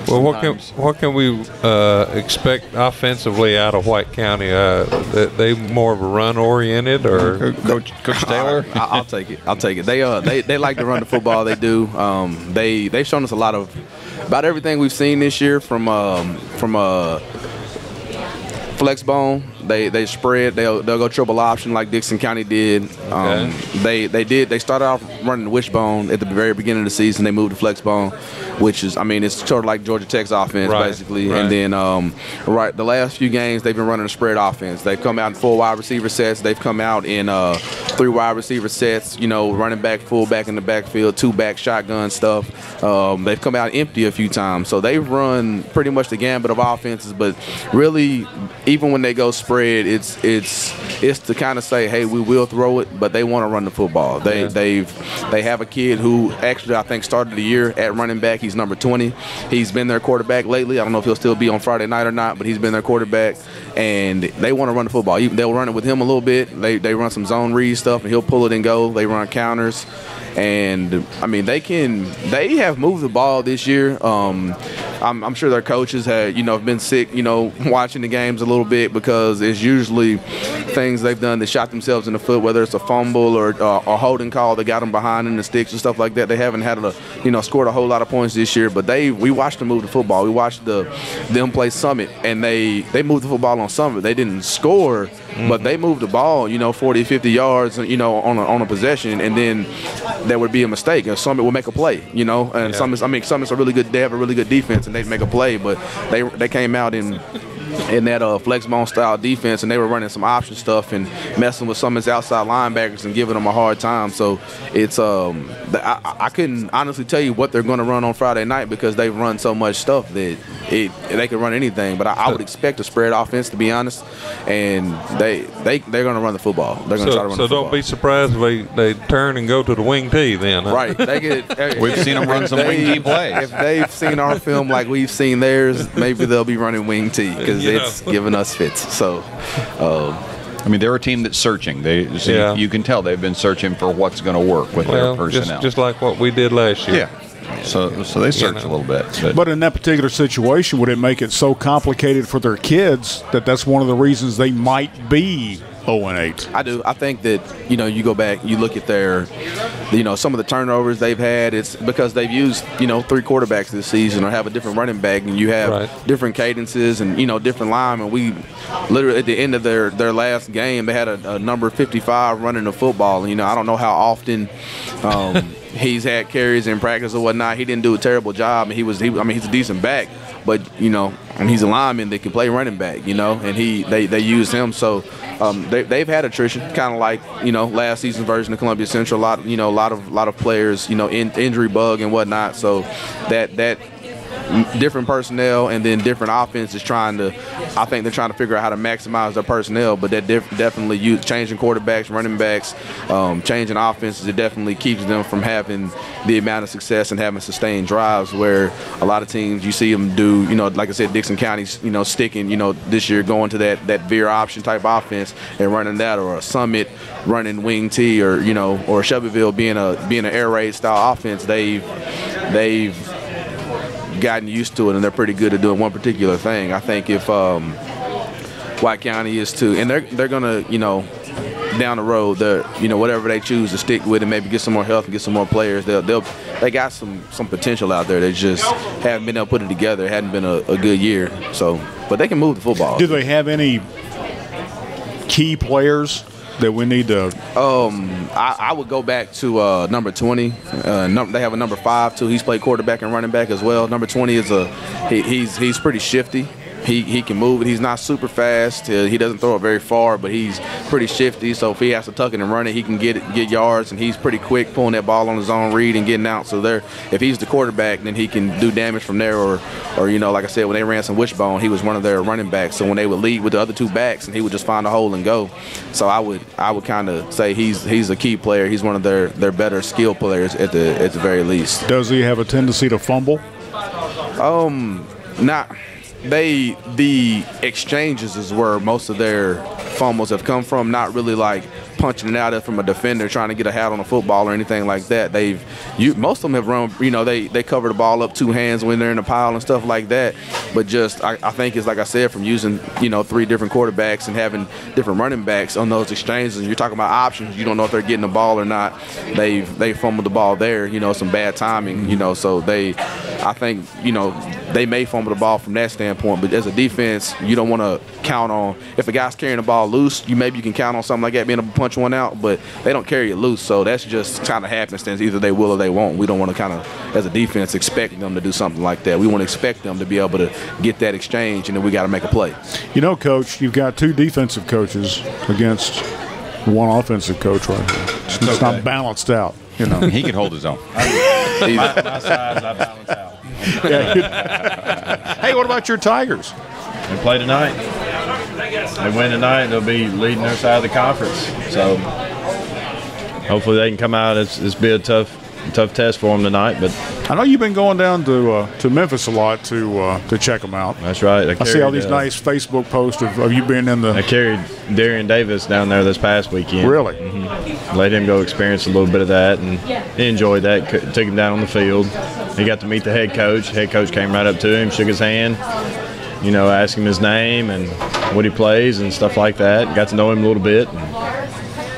Well, what can we expect offensively out of White County? They more of a run oriented, or Coach Taylor? I'll take it. They like to run the football. They do. They've shown us a lot of about everything we've seen this year from flex bone. They spread. They'll go triple option like Dixon County did. They started off running the wishbone at the very beginning of the season. They moved to flex bone, which is, it's sort of like Georgia Tech's offense, basically. Right. And then the last few games they've been running a spread offense. They've come out in 4 wide receiver sets. They've come out in 3 wide receiver sets. Running back, full back in the backfield, 2 back shotgun stuff. They've come out empty a few times. So they've run pretty much the gambit of offenses. But really, even when they go spread, it's to kind of say, hey, we will throw it, but they want to run the football. They have a kid who actually I think started the year at running back. He's number 20. He's been their quarterback lately. I don't know if he'll still be on Friday night or not, but he's been their quarterback, and they want to run the football. They'll run it with him a little bit. They run some zone read stuff, and he'll pull it and go. They run counters. And they have moved the ball this year. I'm sure their coaches have been sick, watching the games a little bit, because it's usually things they've done that shot themselves in the foot, whether it's a fumble or a holding call that got them behind in the sticks and stuff like that. They haven't had scored a whole lot of points this year, but we watched them move the football. We watched them play Summit, and they moved the football on Summit. They didn't score, but they moved the ball, 40, 50 yards, on a possession, and then there would be a mistake, and Summit would make a play, and Summit's a really good. They have a really good defense, and they'd make a play, but they came out in that flex bone style defense, and they were running some option stuff and messing with some of his outside linebackers and giving them a hard time. So it's I couldn't honestly tell you what they're going to run on Friday night, because they've run so much stuff that they can run anything. But I would expect a spread offense, to be honest, and they're going to run the football. They're going to try to run the football. So don't be surprised if they turn and go to the wing T then. Huh? Right. We've seen them run some wing T plays. If they've seen our film like we've seen theirs, maybe they'll be running wing T, because it's giving us fits. So, they're a team that's searching. You can tell they've been searching for what's going to work with their personnel. Just like what we did last year. Yeah. So they search a little bit. But in that particular situation, would it make it so complicated for their kids that's one of the reasons they might be 0-8? I do. I think that, you go back, you look at their, some of the turnovers they've had, it's because they've used, 3 quarterbacks this season, or have a different running back, and you have different cadences and, different linemen. We literally, at the end of their last game, they had a number 55 running the football. I don't know how often he's had carries in practice or whatnot. He didn't do a terrible job, and he's a decent back, but, he's a lineman that can play running back, and they use him. So they've had attrition, kind of like last season's version of Columbia Central. A lot of players, injury bug and whatnot. So that different personnel and then different offenses I think they're trying to figure out how to maximize their personnel, but that definitely changing quarterbacks, running backs, changing offenses, it definitely keeps them from having the amount of success and having sustained drives, where a lot of teams you see them do, like I said, Dixon County's, sticking, this year going to that veer option type offense and running that, or a Summit running wing T, or or Shelbyville being an air raid style offense. They've gotten used to it, and they're pretty good at doing one particular thing. I think if White County is too, and they're gonna, down the road, whatever they choose to stick with and maybe get some more health and get some more players, they got some potential out there. They just haven't been able to put it together. It hadn't been a good year. So, but they can move the football. Do they have any key players that we need to? I would go back to number 20. They have a number 5 too. He's played quarterback and running back as well. Number 20 is he's pretty shifty. he can move it. He's not super fast. He doesn't throw it very far, but he's pretty shifty. So if he has to tuck it and run it, he can get yards, and he's pretty quick pulling that ball on his own read and getting out. So if he's the quarterback, then he can do damage from there. Or like I said, when they ran some wishbone, he was one of their running backs. So when they would lead with the other two backs, and he would just find a hole and go. So I would kind of say he's a key player. He's one of their better skill players at the very least. Does he have a tendency to fumble? The exchanges is where most of their fumbles have come from, not really like punching it out from a defender trying to get a hat on a football or anything like that. Most of them have run, they cover the ball up two hands when they're in a pile and stuff like that. But just I think it's like I said, from using 3 different quarterbacks and having different running backs on those exchanges. You're talking about options. You don't know if they're getting the ball or not. They fumbled the ball there. Some bad timing. So I think they may fumble the ball from that standpoint. But as a defense, you don't want to count on if a guy's carrying the ball loose. Maybe you can count on something like that being able to punch one out, but they don't carry it loose, so that's just kind of happenstance. Either they will or they won't. We don't want to kind of, as a defense, expect them to do something like that. We want to expect them to be able to get that exchange, and then we got to make a play. Coach, you've got 2 defensive coaches against 1 offensive coach right here. It's not balanced out. He can hold his own. My size, I balance out. Hey, what about your Tigers? They play tonight. They win tonight, they'll be leading their side of the conference. So hopefully they can come out. It's be a tough test for them tonight. But I know you've been going down to Memphis a lot to check them out. That's right. I see all these nice Facebook posts of you being in the. I carried Darian Davis down there this past weekend. Really? Mm-hmm. Let him go experience a little bit of that, and he enjoyed that. Took him down on the field. He got to meet the head coach. The head coach came right up to him, shook his hand. Asked him his name and what he plays and stuff like that. Got to know him a little bit.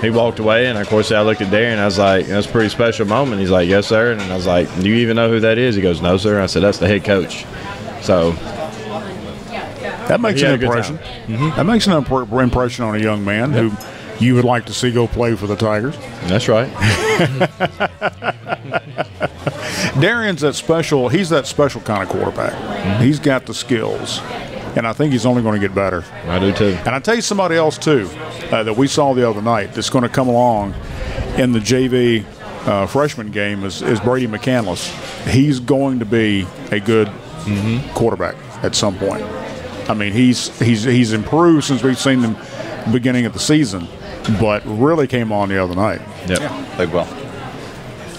He walked away, and of course I looked at Darren. I was like, "That's a pretty special moment." He's like, "Yes, sir." And I was like, "Do you even know who that is?" He goes, "No, sir." I said, "That's the head coach." So that makes an impression. Mm-hmm. That makes an impression on a young man who you would like to see go play for the Tigers. That's right. Darian's that special. He's that special kind of quarterback. Mm-hmm. He's got the skills, and I think he's only going to get better. I do too. And I tell you somebody else too that we saw the other night that's going to come along in the JV freshman game is Brady McCandless. He's going to be a good quarterback at some point. I mean, he's improved since we've seen him beginning of the season, but really came on the other night. Yep. Yeah, played well.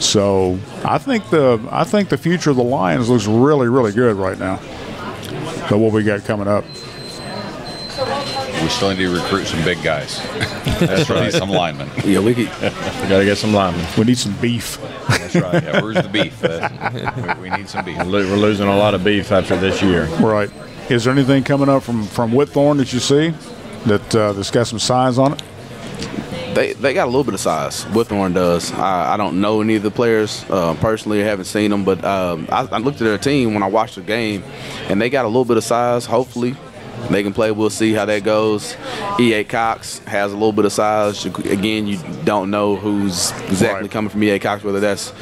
So I think the future of the Lions looks really, really good right now. So what we got coming up? We still need to recruit some big guys. That's right. Some linemen. Yeah, we got to get some linemen. We need some beef. That's right. Yeah, where's the beef? We need some beef. We're losing a lot of beef after this year. Right. Is there anything coming up from Whitthorne that you see that's got some size on it? They got a little bit of size. Whitthorne does. I don't know any of the players personally. I haven't seen them, but I looked at their team when I watched the game, and they got a little bit of size. Hopefully, they can play. We'll see how that goes. E.A. Cox has a little bit of size. Again, you don't know who's exactly coming from E.A. Cox, whether that's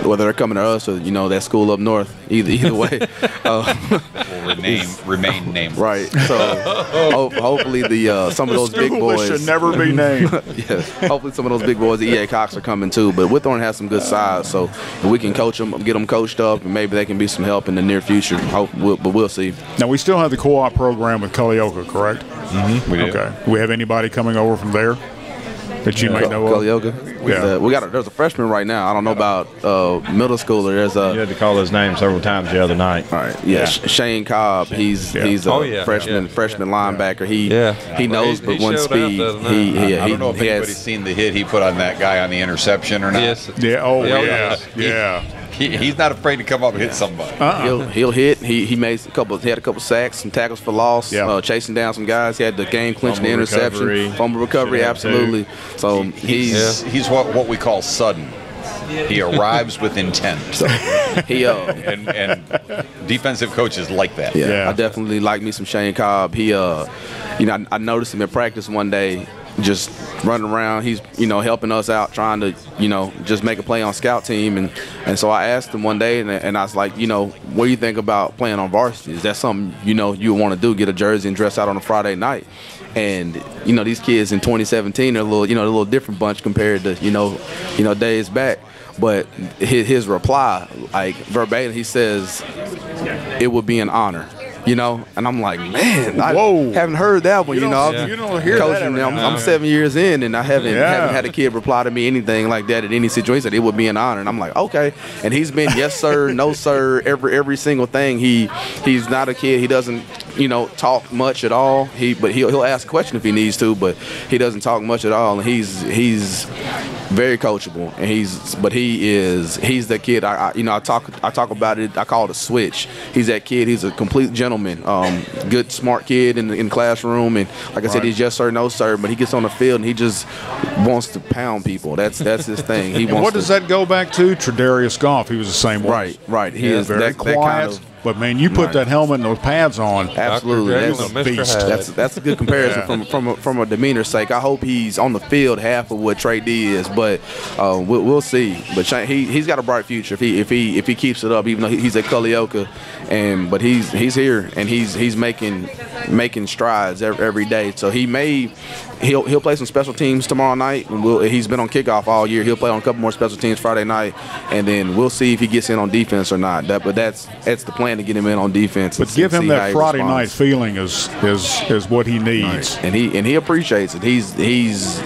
whether they're coming to us or that school up north. Either way, will remain nameless. Right. So hopefully some of those big boys should never be named. Yeah. Hopefully some of those big boys at E.A. Cox are coming too. But Whitthorne has some good size, so if we can coach them, get them coached up, and maybe they can be some help in the near future. But we'll see. Now we still have the co-op program with Culleoka, correct? Mm-hmm. We do. Okay. Do we have anybody coming over from there that you might know of? Culleoka. Yeah. There's a freshman right now. I don't know about middle schooler. You had to call his name several times the other night. All right. Yeah. Shane Cobb. He's a freshman linebacker. He knows, but one speed. I don't know if anybody's seen the hit he put on that guy on the interception or not. Yes. Yeah. Oh yeah. He's not afraid to come up and hit somebody. He'll hit. He had a couple sacks, some tackles for loss, chasing down some guys. He had the game clinching the interception, fumble recovery, absolutely. So he's what we call sudden. He arrives with intent. So and defensive coaches like that. I definitely like me some Shane Cobb. He I noticed him in practice one day, just running around. He's, helping us out, trying to, just make a play on scout team. And so I asked him one day, and I was like, what do you think about playing on varsity? Is that something, you want to do, get a jersey and dress out on a Friday night? And, these kids in 2017 are a little different bunch compared to, days back. But his reply, like verbatim, he says, it would be an honor. And I'm like, man, I haven't heard that one. You don't hear coaching, that. I'm 7 years in, and I haven't had a kid reply to me anything like that in any situation. He said it would be an honor, and I'm like, okay. And he's been yes sir, no sir, every single thing. He's not a kid. He doesn't talk much at all. But he'll ask a question if he needs to, but he doesn't talk much at all. And he's very coachable, and he's the kid. I talk about it. I call it a switch. He's that kid. He's a complete gentleman, good, smart kid in the classroom, and like I said, he's yes sir, no sir. But he gets on the field and he just wants to pound people. That's his thing. He wants. What does that go back to? Tredarius Goff. He was the same way. Right. He is very quiet. That kind of, but man, you put that helmet and those pads on. Absolutely, that's a beast. That's a good comparison from a demeanor sake. I hope he's on the field half of what Trey D is, but we'll see. But he's got a bright future if he keeps it up. Even though he's at Culleoka, but he's here and he's making strides every day. So he'll play some special teams tomorrow night. And he's been on kickoff all year. He'll play on a couple more special teams Friday night, and then we'll see if he gets in on defense or not. But that's the plan, to get him in on defense. But give him that Friday night feeling is what he needs, right. and he appreciates it. He's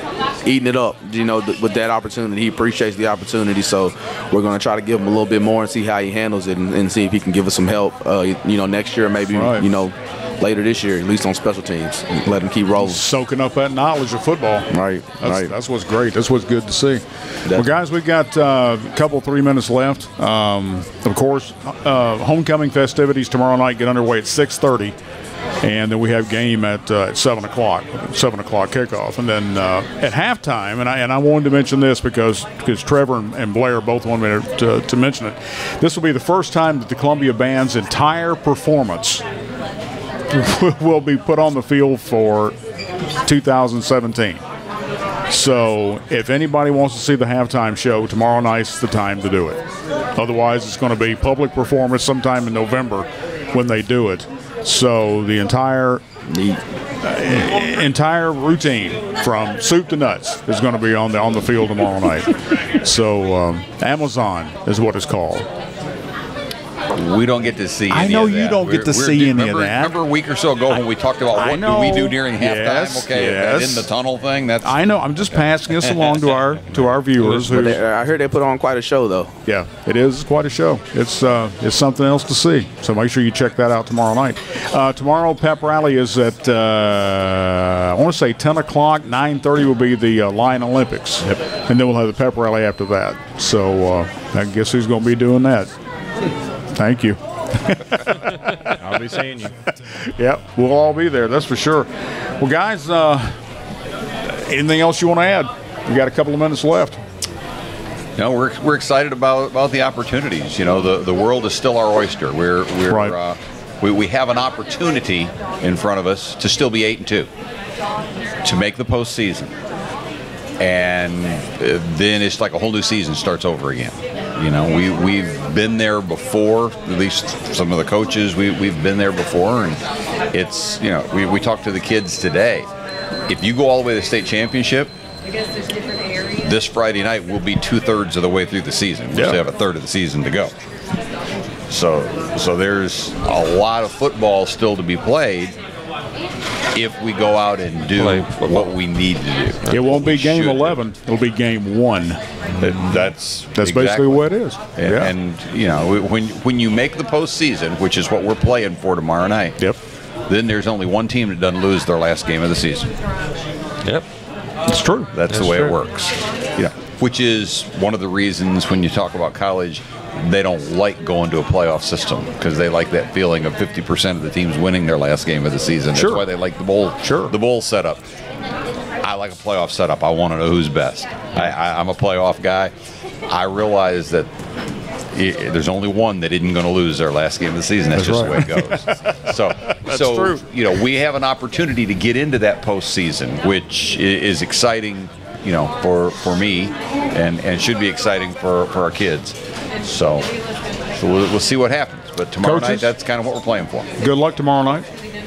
eating it up, with that opportunity. He appreciates the opportunity. So we're going to try to give him a little bit more and see how he handles it, and see if he can give us some help. Next year, maybe later this year, at least on special teams. Let him keep rolling. Soaking up that knowledge of football. Right. That's what's great. That's what's good to see. Definitely. Well, guys, we've got a couple, 3 minutes left. Of course, homecoming festivities tomorrow night get underway at 6:30. And then we have game at 7 o'clock kickoff. And then at halftime, and I wanted to mention this because Trevor and Blair both wanted me to mention it. This will be the first time that the Columbia Band's entire performance will be put on the field for 2017. So if anybody wants to see the halftime show, tomorrow night's the time to do it. Otherwise, it's going to be public performance sometime in November when they do it. So the entire routine from soup to nuts is going to be on the field tomorrow night. So Amazon is what it's called. We don't get to see any I know of that. You don't get to see any of that. Remember a week or so ago when we talked about what do we do during halftime? That in the tunnel thing. That's I know. I'm just passing this along to our viewers. I heard they put on quite a show, though. Yeah, it is quite a show. It's something else to see. So make sure you check that out tomorrow night. Tomorrow, pep rally is at I want to say 10 o'clock. 9:30 will be the Lion Olympics, and then we'll have the pep rally after that. So I guess who's going to be doing that? Thank you. I'll be seeing you. Yep, we'll all be there. That's for sure. Well, guys, anything else you want to add? We got a couple of minutes left. We're excited about the opportunities. The world is still our oyster. We have an opportunity in front of us to still be 8-2, to make the postseason, and then it's like a whole new season starts over again. We've been there before, at least some of the coaches, we've been there before, and it's, we talked to the kids today. If you go all the way to the state championship, this Friday night will be 2/3 of the way through the season. We still have a third of the season to go. So there's a lot of football still to be played if we go out and do what we need to do. It won't be game 11. It'll be game 1. That's basically what it is. And when you make the postseason, which is what we're playing for tomorrow night, then there's only one team that doesn't lose their last game of the season. Yep. It's true. That's the way it works. Which is one of the reasons when you talk about college, they don't like going to a playoff system, because they like that feeling of 50% of the teams winning their last game of the season. That's why they like the bowl setup. I like a playoff setup. I want to know who's best. I'm a playoff guy. I realize that there's only one that isn't going to lose their last game of the season. That's just right. the way it goes. So true. you know, we have an opportunity to get into that postseason, which is exciting, you know, for me, and should be exciting for our kids. So we'll see what happens. But tomorrow night, that's kind of what we're playing for. Good luck tomorrow night.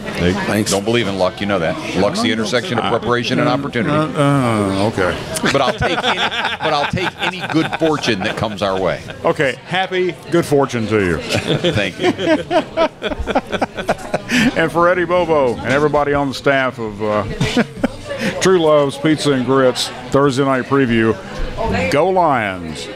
Thanks. Don't believe in luck, you know that. Luck's the intersection of preparation and opportunity. Okay. But I'll take any good fortune that comes our way. Okay. Happy good fortune to you. Thank you. And for Eddie Bobo and everybody on the staff of True Love's Pizza and Grits Thursday night preview, go Lions.